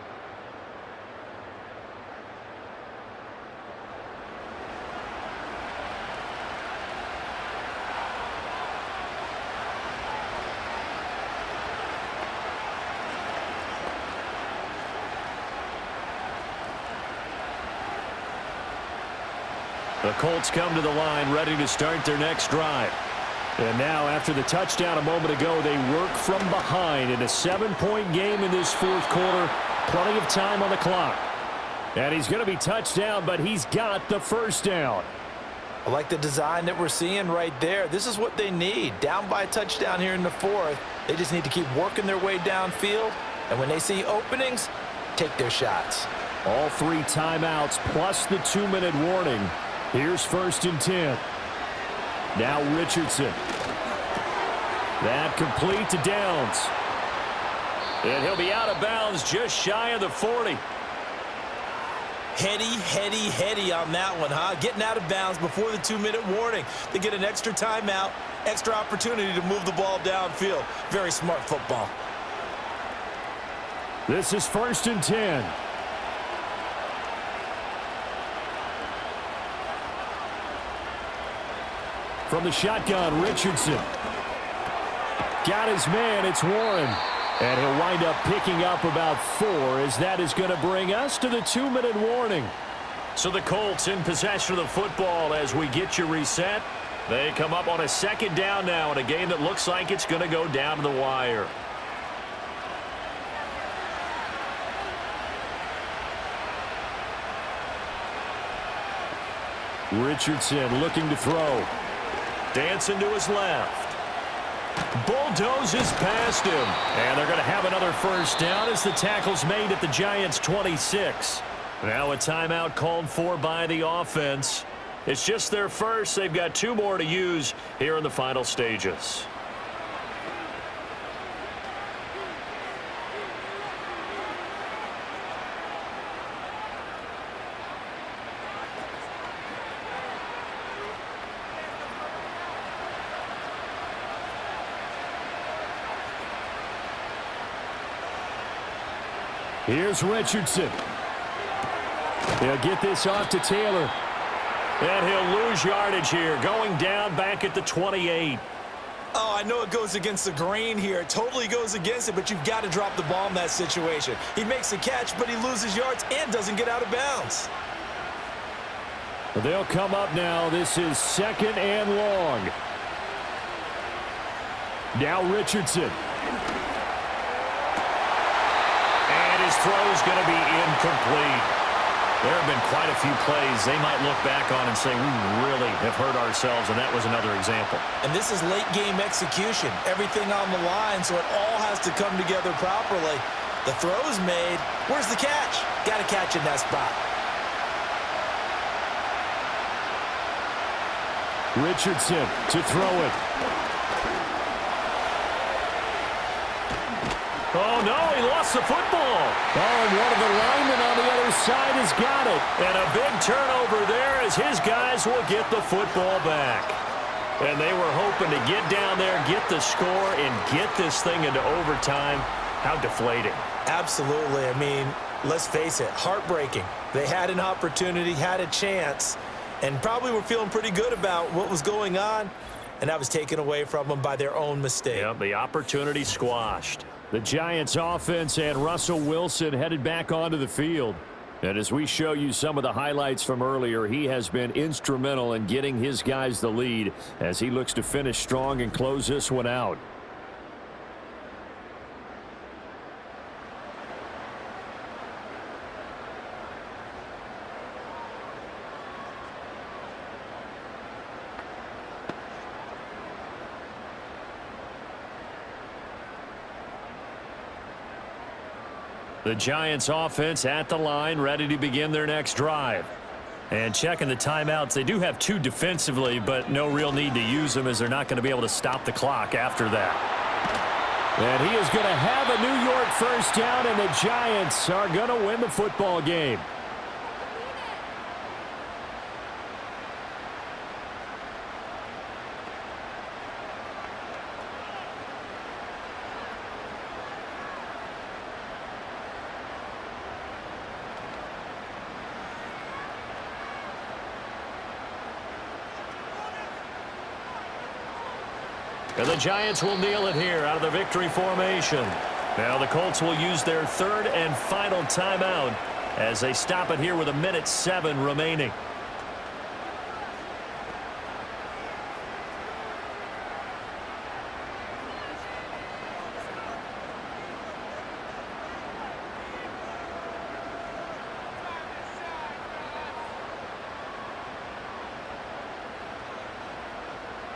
The Colts come to the line ready to start their next drive. And now after the touchdown a moment ago, they work from behind in a 7-point game in this 4th quarter. Plenty of time on the clock. And he's going to be touched down, but he's got the first down. I like the design that we're seeing right there. This is what they need. Down by a touchdown here in the 4th. They just need to keep working their way downfield. And when they see openings, take their shots. All 3 timeouts plus the 2-minute warning. Here's 1st and 10. Now Richardson. That complete to Downs. And he'll be out of bounds just shy of the 40. Heady on that one, huh? Getting out of bounds before the 2-minute warning. They get an extra timeout, extra opportunity to move the ball downfield. Very smart football. This is 1st and 10. From the shotgun, Richardson. Got his man, it's Warren. And he'll wind up picking up about 4 as that is going to bring us to the 2-minute warning. So the Colts in possession of the football as we get you reset. They come up on a 2nd down now in a game that looks like it's going to go down to the wire. Richardson looking to throw. Dancing to his left. Bulldozes past him. And they're going to have another first down as the tackle's made at the Giants' 26. Now a timeout called for by the offense. It's just their first. They've got 2 more to use here in the final stages. Here's Richardson. He'll get this off to Taylor. And he'll lose yardage here, going down back at the 28. Oh, I know it goes against the grain here. It totally goes against it, but you've got to drop the ball in that situation. He makes a catch, but he loses yards and doesn't get out of bounds. They'll come up now. This is 2nd and long. Now Richardson. And his throw's going to be incomplete. There have been quite a few plays they might look back on and say, we really have hurt ourselves, and that was another example. And this is late-game execution. Everything on the line, so it all has to come together properly. The throw's made. Where's the catch? Got to catch in that spot. Richardson to throw it. Oh, no, he lost the football. Oh, and one of the linemen on the other side has got it. And a big turnover there as his guys will get the football back. And they were hoping to get down there, get the score, and get this thing into overtime. How deflating. Absolutely. I mean, let's face it, heartbreaking. They had an opportunity, had a chance, and probably were feeling pretty good about what was going on, and that was taken away from them by their own mistake. Yep, the opportunity squashed. The Giants offense and Russell Wilson headed back onto the field. And as we show you some of the highlights from earlier, he has been instrumental in getting his guys the lead as he looks to finish strong and close this one out. The Giants offense at the line, ready to begin their next drive. And checking the timeouts, they do have 2 defensively, but no real need to use them as they're not going to be able to stop the clock after that. And he is going to have a New York first down, and the Giants are going to win the football game. And the Giants will kneel it here out of the victory formation. Now the Colts will use their 3rd and final timeout as they stop it here with 1:07 remaining.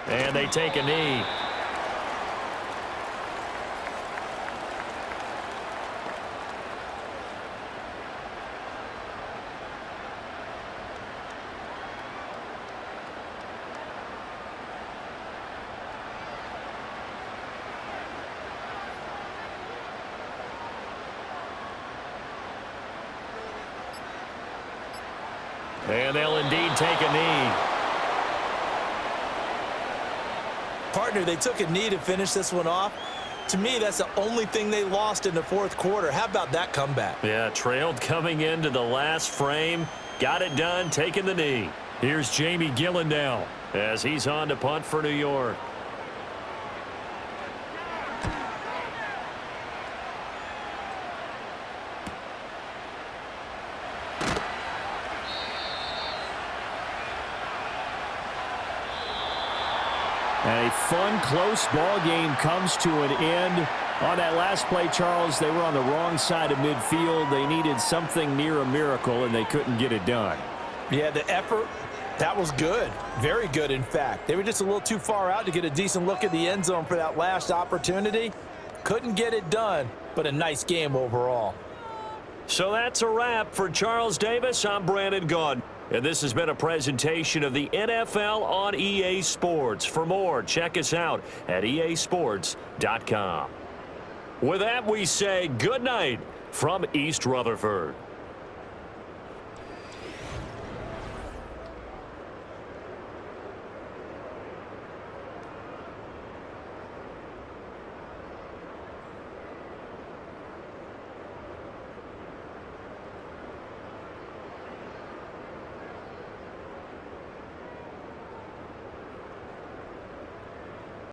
And they take a knee. And they'll indeed take a knee. Partner, they took a knee to finish this one off. To me, that's the only thing they lost in the 4th quarter. How about that comeback? Yeah, trailed coming into the last frame. Got it done, taking the knee. Here's Jamie Gillen now as he's on to punt for New York. A fun, close ball game comes to an end. On that last play, Charles, they were on the wrong side of midfield. They needed something near a miracle, and they couldn't get it done. Yeah, the effort, that was good. Very good, in fact. They were just a little too far out to get a decent look at the end zone for that last opportunity. Couldn't get it done, but a nice game overall. So that's a wrap for Charles Davis. I'm Brandon Gaudin. And this has been a presentation of the NFL on EA Sports. For more, check us out at easports.com. With that, we say good night from East Rutherford.